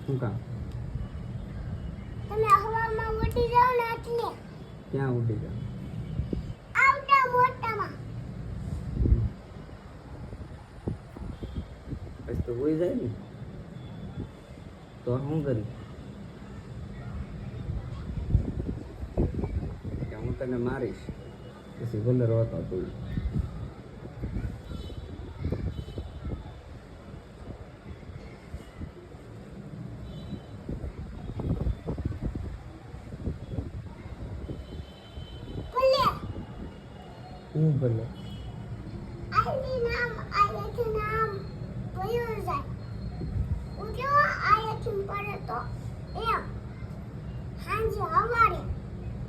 શું કામ? તમે હવામાં ઉડી જાઓ ને એટલે ક્યાં ઉડી જાવ? આવતા મોટામાં. પછી તો ઉઈ જાય ને તો શું કરી કે હું તને મારીશ પછી ભલે રોતો તું. ભલે હું ભલે આયથી નામ ભયું જાય. ઉજો આયથી પડે તો એમ સાંજે હવા